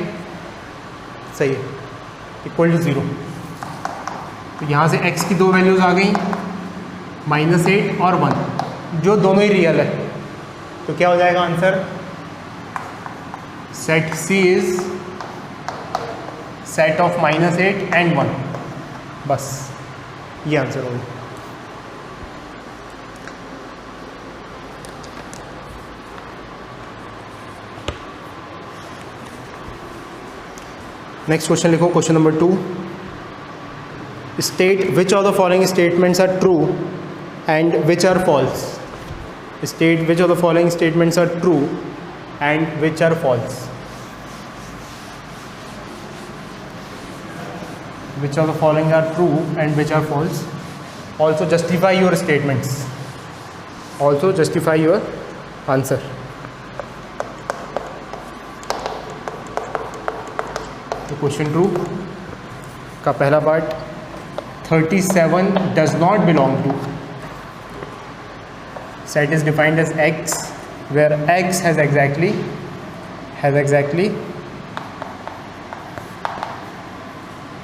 सही है, इक्वल टू 0। तो यहाँ से x की दो वैल्यूज़ आ गई, -8 और 1, जो दोनों ही रियल है। तो क्या हो जाएगा answer? Set C is set of -8 and 1, बस ये आंसर होगा। नेक्स्ट क्वेश्चन लिखो, question number 2। State which of the following statements are true and which are false. State which of the following statements are true and which are false. Which of the following are true and which are false? Also justify your statements. Also justify your answer. तो क्वेश्चन ट्रू का पहला part, 37 does not belong to set is defined as x where x has exactly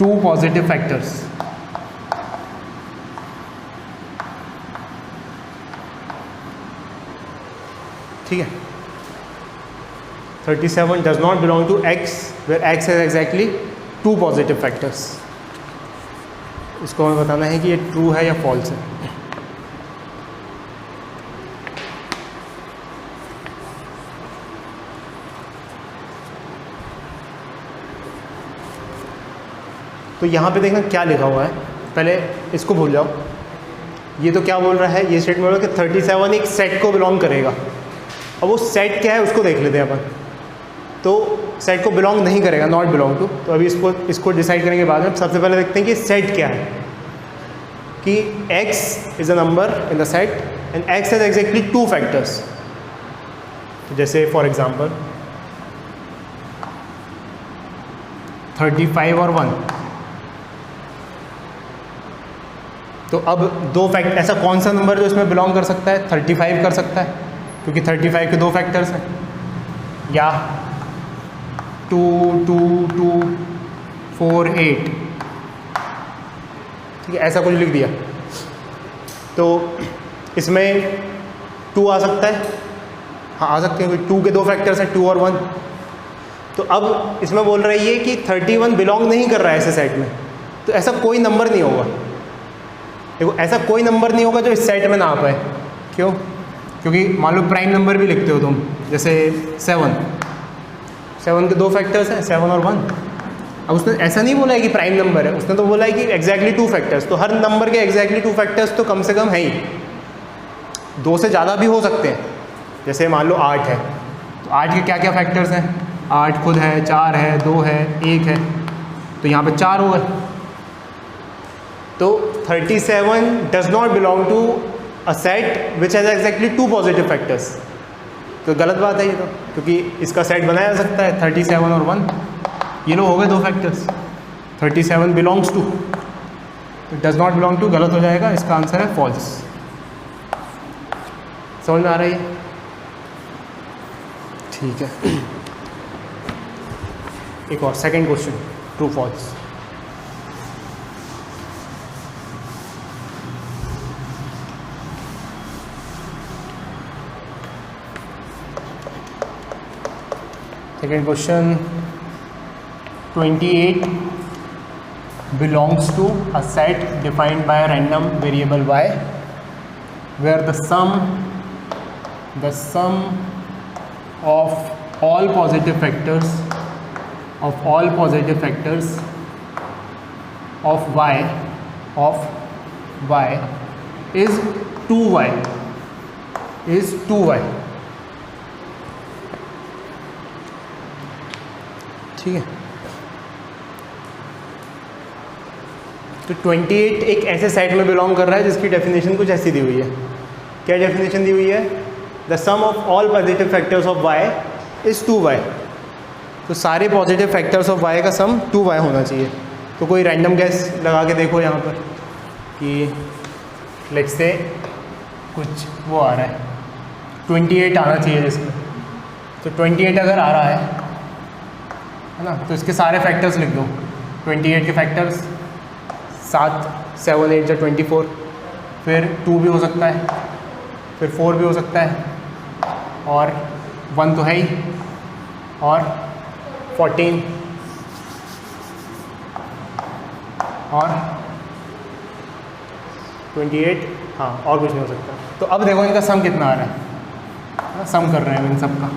two positive factors। ठीक है, 37 does not belong to x where x has exactly two positive factors। इसको हमें बताना है कि ये ट्रू है या फॉल्स है। तो यहाँ पे देखना क्या लिखा हुआ है, पहले इसको भूल जाओ। ये तो क्या बोल रहा है, ये स्टेटमेंट बोल रहा है कि 37 एक सेट को बिलोंग करेगा। अब वो सेट क्या है उसको देख लेते हैं अपन। तो सेट को बिलोंग नहीं करेगा, नॉट बिलोंग टू। तो अभी इसको डिसाइड करेंगे बाद में। सबसे पहले देखते हैं कि सेट क्या है, कि x is a number in the set and x has exactly two factors. तो जैसे फॉर एग्जांपल 35 और 1। तो अब दो फैक्टर, ऐसा कौन सा नंबर जो इसमें बिलोंग कर सकता है? 35 कर सकता है, क्योंकि 35 के दो फैक्टर्स हैं, या 2 2 2 4 8, ठीक है, ऐसा कुछ लिख दिया। तो इसमें 2 आ सकता है, हाँ आ सकते हैं, 2 के दो फैक्टर्स हैं, 2 और 1। तो अब इसमें बोल रही है कि 31 बिलोंग नहीं कर रहा है ऐसे सेट में। तो ऐसा कोई नंबर नहीं होगा, देखो ऐसा कोई नंबर नहीं होगा जो इस सेट में ना आ पाए। क्यों? क्योंकि मान लो प्राइम नंबर भी लिखते हो तुम, जैसे 7 के दो फैक्टर्स हैं, 7 और 1। अब उसने ऐसा नहीं बोला है कि प्राइम नंबर है, उसने तो बोला है कि एग्जैक्टली 2 फैक्टर्स। तो हर नंबर के एग्जैक्टली 2 फैक्टर्स तो कम से कम है ही, 2 से ज़्यादा भी हो सकते हैं। जैसे मान लो 8 है, तो 8 के क्या क्या फैक्टर्स हैं? 8 खुद है, 4 है, 2 है, 1 है, तो यहाँ पे 4 हो गए। तो 37 does not belong to a set which has exactly 2 positive factors. तो गलत बात है ये तो, क्योंकि इसका सेट बनाया जा सकता है 37 और 1, ये लोग हो गए 2 factors. 37 belongs to, does not belong to गलत हो जाएगा, इसका आंसर है फॉल्स। समझ में आ रही है? ठीक है, एक और second question, true false. Second question, 28 belongs to a set defined by a random variable y, where the sum of all positive factors of y is 2y, ठीक है। तो 28 एक ऐसे सेट में बिलोंग कर रहा है जिसकी डेफिनेशन कुछ ऐसी दी हुई है। क्या डेफिनेशन दी हुई है? The sum of all positive factors of y is 2y। तो सारे पॉजिटिव फैक्टर्स ऑफ y का सम 2y होना चाहिए। तो कोई रैंडम गैस लगा के देखो यहाँ पर कि लेट्स से कुछ वो आ रहा है, 28 आना चाहिए जिसमें। तो 28 अगर आ रहा है ना, तो इसके सारे फैक्टर्स लिख दो। 28 के फैक्टर्स 7, 7, 8 या 24, फिर 2 भी हो सकता है, फिर 4 भी हो सकता है, और 1 तो है ही, और 14 और 28, हाँ और कुछ नहीं हो सकता। तो अब देखो इनका सम कितना आ रहा है, सम कर रहे हैं इन सब का।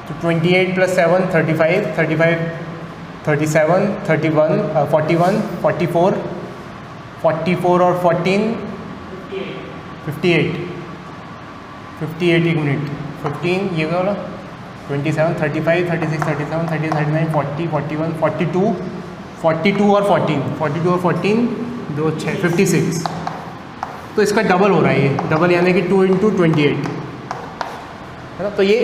तो 28 + 7 35, 37, 31, 41, 44, 44 और 14 58, 58 एक मिनट, 15 ये क्या बोला, 27, 35, 36, 37, 38, 39, 40, 41, 42, 42 और 14, 2 6 56। तो इसका डबल हो रहा है, ये डबल यानी कि 2 × 28 है ना। तो ये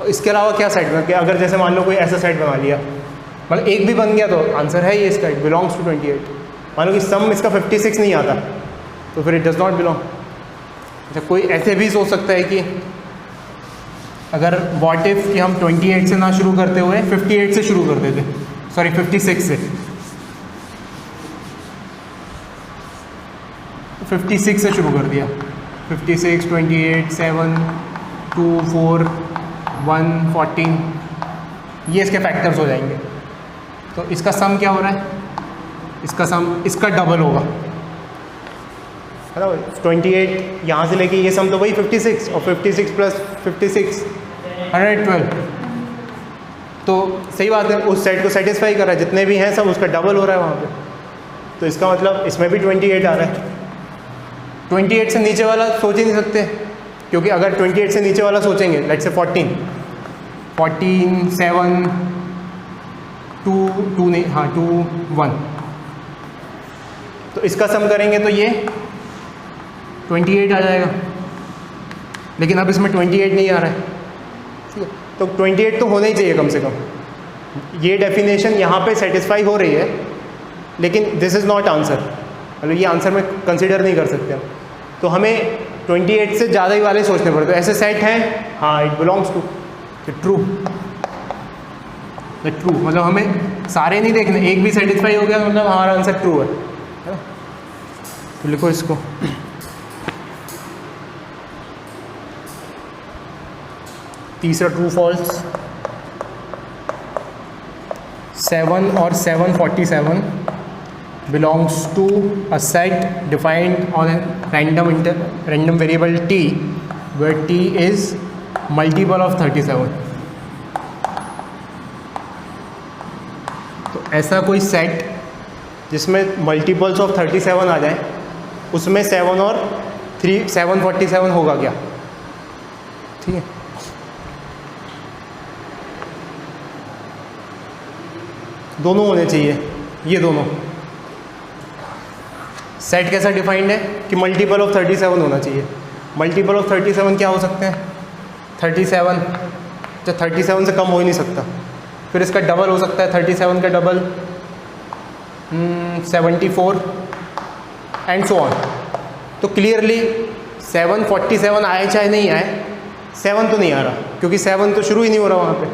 इसके अलावा क्या सेट बन गया? अगर जैसे मान लो कोई ऐसा सेट बना लिया, मतलब एक भी बन गया, तो आंसर है ये इसका, इट बिलोंग्स टू 28। मान लो कि सम इसका 56 नहीं आता, तो फिर इट डज नॉट बिलोंग। अच्छा, कोई ऐसे भी सोच सकता है कि अगर व्हाट इफ कि हम 28 से ना शुरू करते हुए 58 से शुरू कर देते, सॉरी 56 से, 56 से शुरू कर दिया, 56, 28, 7, 2, 4, 1, 14, ये इसके फैक्टर्स हो जाएंगे। तो इसका सम क्या हो रहा है? इसका सम इसका डबल होगा, है ना। 28 यहाँ से लेके ये सम तो वही 56, और 56 + 56 112। तो सही बात है, उस सेट को सेटिस्फाई कर रहा है, जितने भी हैं सब उसका डबल हो रहा है वहाँ पे। तो इसका मतलब इसमें भी 28 आ रहा है। 28 से नीचे वाला सोच ही नहीं सकते, क्योंकि अगर 28 से नीचे वाला सोचेंगे, लेट्स से 14, 7, 2 नहीं, हाँ 2, 1, तो इसका सम करेंगे तो ये 28 आ जाएगा। लेकिन अब इसमें 28 नहीं आ रहा है, ठीक है। तो 28 तो होना ही चाहिए कम से कम। ये डेफिनेशन यहाँ पे सेटिस्फाई हो रही है, लेकिन दिस इज़ नॉट आंसर, मतलब ये आंसर में कंसिडर नहीं कर सकते हम। तो हमें 28 से ज़्यादा ही वाले सोचने पड़ते हैं। ऐसे सेट हैं, हाँ it belongs to true, true मतलब हमें सारे नहीं देखने, एक भी सेटिस्फाई हो गया मतलब हमारा आंसर ट्रू है ना। तो लिखो इसको, तीसरा ट्रू फॉल्स, 7 और 747 belongs to a set defined on a random variable t, where t is multiple of 37। ऐसा कोई सेट जिसमें मल्टीपल्स ऑफ 37 आ जाए, उसमें 7 और 3 747 होगा क्या? ठीक है, दोनों होने चाहिए, ये दोनों। सेट कैसा डिफाइंड है कि मल्टीपल ऑफ 37 होना चाहिए। मल्टीपल ऑफ 37 क्या हो सकते हैं? 37, जो 37 से कम हो ही नहीं सकता। फिर इसका डबल हो सकता है, 37 का डबल 74 एंड सो ऑन। तो क्लियरली 747 आए चाहे नहीं आए, 7 तो नहीं आ रहा, क्योंकि 7 तो शुरू ही नहीं हो रहा वहाँ पे।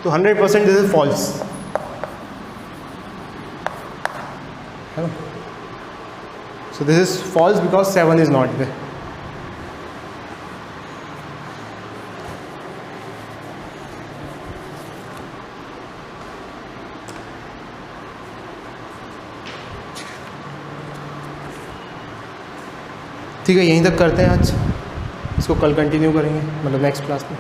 तो 100% दिस इज फॉल्स है ना। So this is false because 7 is not there. ठीक है, यहीं तक करते हैं आज, इसको कल कंटिन्यू करेंगे, मतलब नेक्स्ट क्लास में।